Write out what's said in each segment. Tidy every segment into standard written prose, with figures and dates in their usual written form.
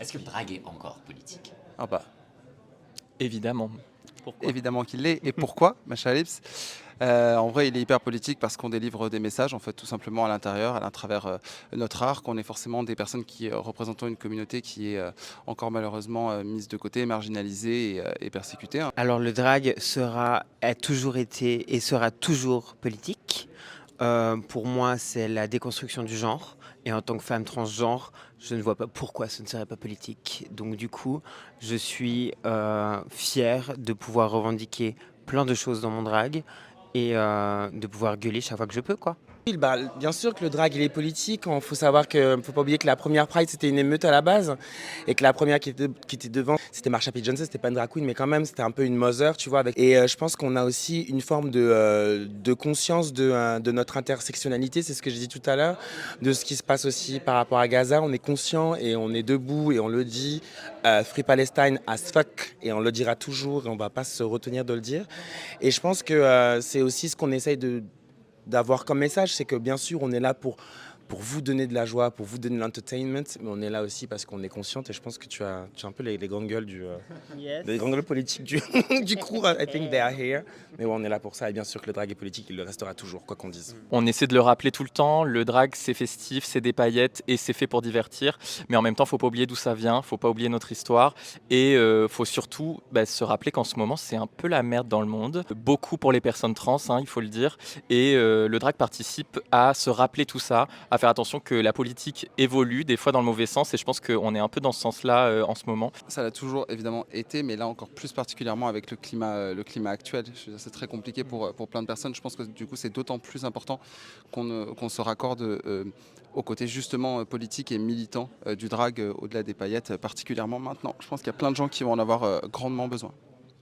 Est-ce que le drag est encore politique? Ah bah, Évidemment. Pourquoi? évidemment qu'il l'est. Et pourquoi, ma chère Lips? En vrai, il est hyper politique parce qu'on délivre des messages, en fait, tout simplement à l'intérieur, à travers notre art, qu'on est forcément des personnes qui représentent une communauté qui est encore malheureusement mise de côté, marginalisée et persécutée, hein. Alors le drag a toujours été et sera toujours politique. Pour moi, c'est la déconstruction du genre. Et en tant que femme transgenre, je ne vois pas pourquoi ce ne serait pas politique. Donc du coup, je suis fière de pouvoir revendiquer plein de choses dans mon drag et de pouvoir gueuler chaque fois que je peux, quoi. Oui, bah, bien sûr que le drag il est politique. Il faut savoir que faut pas oublier que la première Pride c'était une émeute à la base et que la première qui était devant c'était Marsha P. Johnson, c'était pas une drag queen mais quand même c'était un peu une mother, tu vois. Et je pense qu'on a aussi une forme de conscience de notre intersectionnalité, c'est ce que j'ai dit tout à l'heure, de ce qui se passe aussi par rapport à Gaza. On est conscient et on est debout et on le dit. Free Palestine as fuck et on le dira toujours et on va pas se retenir de le dire. Et je pense que c'est aussi ce qu'on essaye d'avoir comme message, c'est que bien sûr on est là pour vous donner de la joie, pour vous donner de l'entertainment, mais on est là aussi parce qu'on est consciente et je pense que tu as un peu les grandes gueules les grandes gueules politiques du crew, I think they are here. Mais ouais, on est là pour ça et bien sûr que le drag est politique, il le restera toujours, quoi qu'on dise. On essaie de le rappeler tout le temps, le drag c'est festif, c'est des paillettes et c'est fait pour divertir. Mais en même temps, faut pas oublier d'où ça vient, faut pas oublier notre histoire. Et faut surtout se rappeler qu'en ce moment, c'est un peu la merde dans le monde. Beaucoup pour les personnes trans, hein, il faut le dire. Et le drag participe à se rappeler tout ça, à faire attention que la politique évolue, des fois dans le mauvais sens. Et je pense qu'on est un peu dans ce sens-là en ce moment. Ça l'a toujours évidemment été, mais là encore plus particulièrement avec le climat actuel. Je veux dire, c'est très compliqué pour plein de personnes. Je pense que du coup, c'est d'autant plus important qu'on se raccorde au côté justement politique et militant du drag au-delà des paillettes, particulièrement maintenant. Je pense qu'il y a plein de gens qui vont en avoir grandement besoin.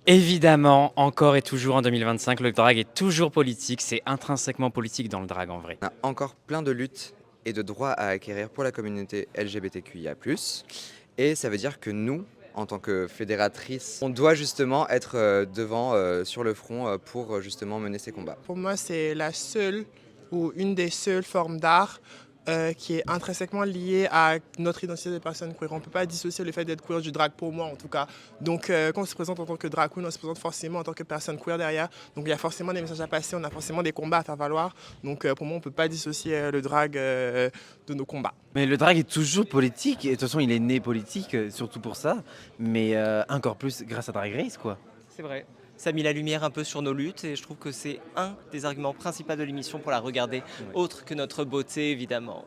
Évidemment, encore et toujours en 2025, le drag est toujours politique. C'est intrinsèquement politique dans le drag en vrai. On a encore plein de luttes et de droits à acquérir pour la communauté LGBTQIA+. Et ça veut dire que nous, en tant que fédératrice, on doit justement être devant, sur le front, pour justement mener ces combats. Pour moi, c'est la seule ou une des seules formes d'art qui est intrinsèquement liée à notre identité de personne queer. On ne peut pas dissocier le fait d'être queer du drag, pour moi en tout cas. Donc quand on se présente en tant que drag queen, on se présente forcément en tant que personne queer derrière. Donc il y a forcément des messages à passer, on a forcément des combats à faire valoir. Donc pour moi, on ne peut pas dissocier le drag de nos combats. Mais le drag est toujours politique, et de toute façon il est né politique, surtout pour ça, mais encore plus grâce à Drag Race, quoi. C'est vrai. Ça a mis la lumière un peu sur nos luttes et je trouve que c'est un des arguments principaux de l'émission pour la regarder, autre que notre beauté évidemment.